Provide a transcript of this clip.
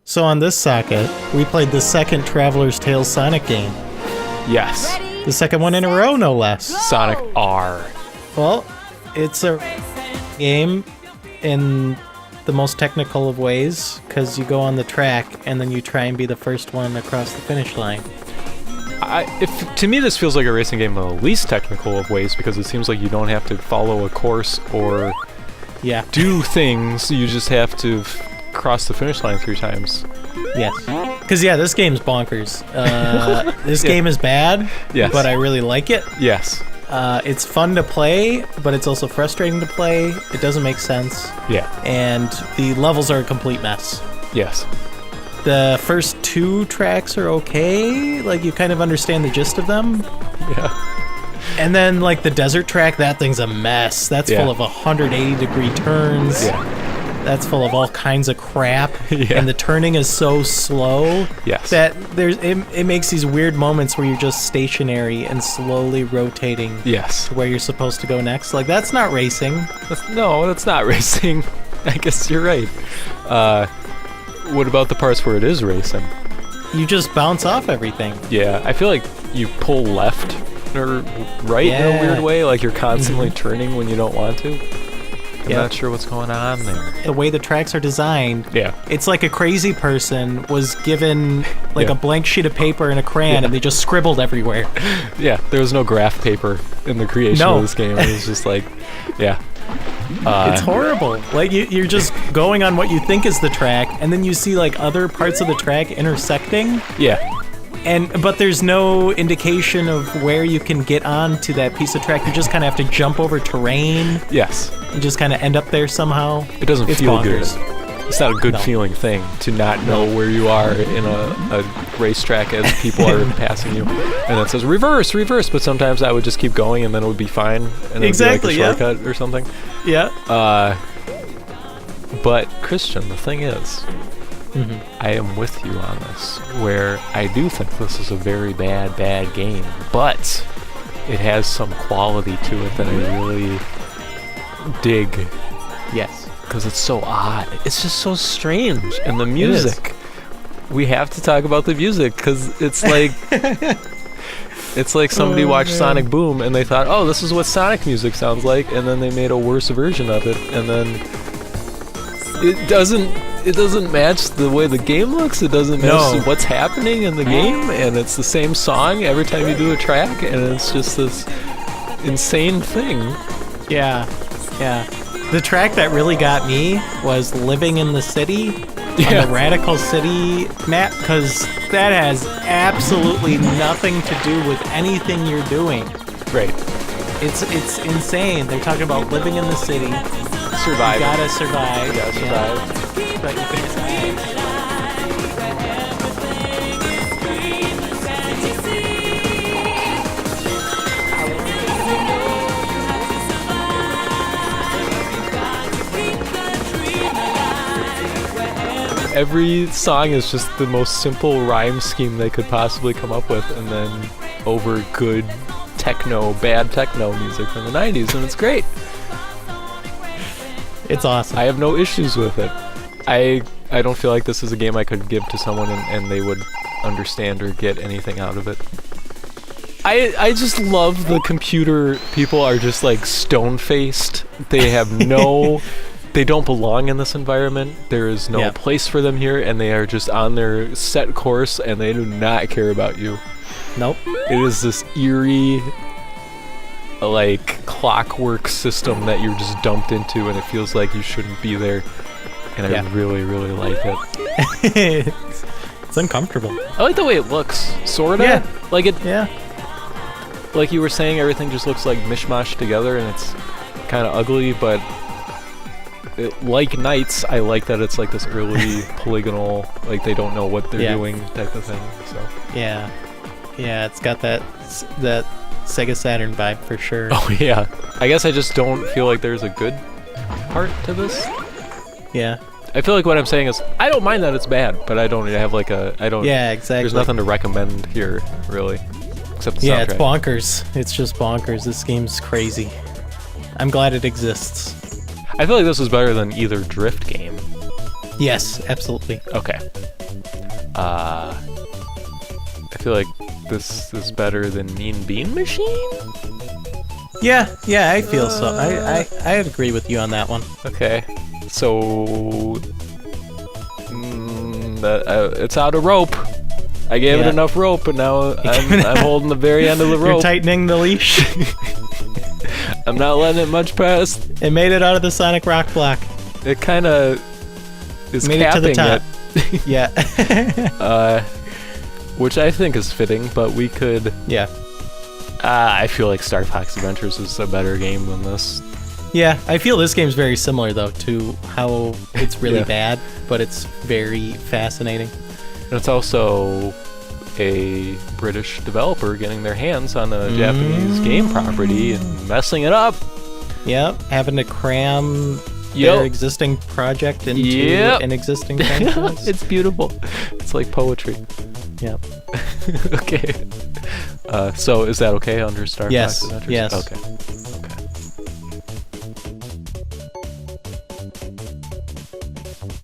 So on this socket, we played the second Traveler's Tales Sonic game. Yes. The second one in a row, no less. Sonic R. Well, it's a game in the most technical of ways, because you go on the track and then you try and be the first one across the finish line. To me, this feels like a racing game in the least technical of ways, because it seems like you don't have to follow a course or do things. You just have to cross the finish line 3 times. Yes. Because, this game's bonkers. This game is bad, but I really like it. Yes. It's fun to play, but it's also frustrating to play. It doesn't make sense. Yeah. And the levels are a complete mess. Yes. The first 2 tracks are okay. Like, you kind of understand the gist of them. Yeah. And then, like, the desert track, that thing's a mess. That's full of 180-degree turns. Yeah. That's full of all kinds of crap. Yeah. And the turning is so slow that it makes these weird moments where you're just stationary and slowly rotating to where you're supposed to go next. Like, that's not racing. No, that's not racing. I guess you're right. What about the parts where it is racing? You just bounce off everything. Yeah, I feel like you pull left or right in a weird way, like you're constantly turning when you don't want to. I'm not sure what's going on there. The way the tracks are designed, it's like a crazy person was given like a blank sheet of paper and a crayon and they just scribbled everywhere. Yeah, there was no graph paper in the creation of this game. It was just like, it's horrible. Like, you're just going on what you think is the track, and then you see like other parts of the track intersecting. Yeah. But there's no indication of where you can get onto that piece of track. You just kind of have to jump over terrain. Yes. And just kind of end up there somehow. It doesn't feel bonkers. good. It's not a good feeling thing to not know where you are in a racetrack as people are passing you. And it says reverse, but sometimes I would just keep going and then it would be fine. And it would be like a shortcut or something. Yeah. But Christian, the thing is, I am with you on this, where I do think this is a very bad game, but it has some quality to it that I really dig. Yes. Because it's so odd. It's just so strange. And the music. We have to talk about the music, because it's like... It's like somebody watched Sonic Boom, and they thought, oh, this is what Sonic music sounds like, and then they made a worse version of it, and then... It doesn't match the way the game looks. It doesn't match what's happening in the game, and it's the same song every time you do a track, and it's just this insane thing. Yeah. The track that really got me was Living in the City on the Radical City map, because that has absolutely nothing to do with anything you're doing. Right. It's insane. They're talking about living in the city. Survive. You gotta survive. You gotta survive. But you can survive. Every song is just the most simple rhyme scheme they could possibly come up with, and then over good bad techno music from the 90s, and it's great. It's awesome. I have no issues with it. I don't feel like this is a game I could give to someone and they would understand or get anything out of it. I just love the computer people are just like stone-faced. They have no... They don't belong in this environment. There is no place for them here, and they are just on their set course, and they do not care about you. Nope. It is this eerie, like, clockwork system that you're just dumped into, and it feels like you shouldn't be there. And I really, really like it. It's uncomfortable. I like the way it looks, sorta. Yeah. Like it. Yeah. Like you were saying, everything just looks like mishmash together, and it's kind of ugly, but like Knights, I like that it's like this early polygonal, like they don't know what they're doing type of thing. So yeah, it's got that Sega Saturn vibe for sure. Oh yeah, I guess I just don't feel like there's a good part to this. Yeah, I feel like what I'm saying is I don't mind that it's bad, but I don't have like I don't. Yeah, exactly. There's nothing to recommend here really, except the soundtrack. It's bonkers. It's just bonkers. This game's crazy. I'm glad it exists. I feel like this was better than either Drift game. Yes, absolutely. Okay. I feel like this is better than Mean Bean Machine? Yeah, I feel so. I'd agree with you on that one. Okay. So... it's out of rope. I gave it enough rope, and now I'm holding the very end of the rope. You're tightening the leash. I'm not letting it much past. It made it out of the Sonic Rock block. It kind of is Made capping it to the top. Yeah. Which I think is fitting, but we could... Yeah. I feel like Star Fox Adventures is a better game than this. Yeah, I feel this game's very similar, though, to how it's really bad, but it's very fascinating. And it's also a British developer getting their hands on a Japanese game property and messing it up. Yep, having to cram their existing project into an existing franchise. It's beautiful. It's like poetry. Yep. Okay. So is that okay under Star Fox Adventures? Yes. Okay.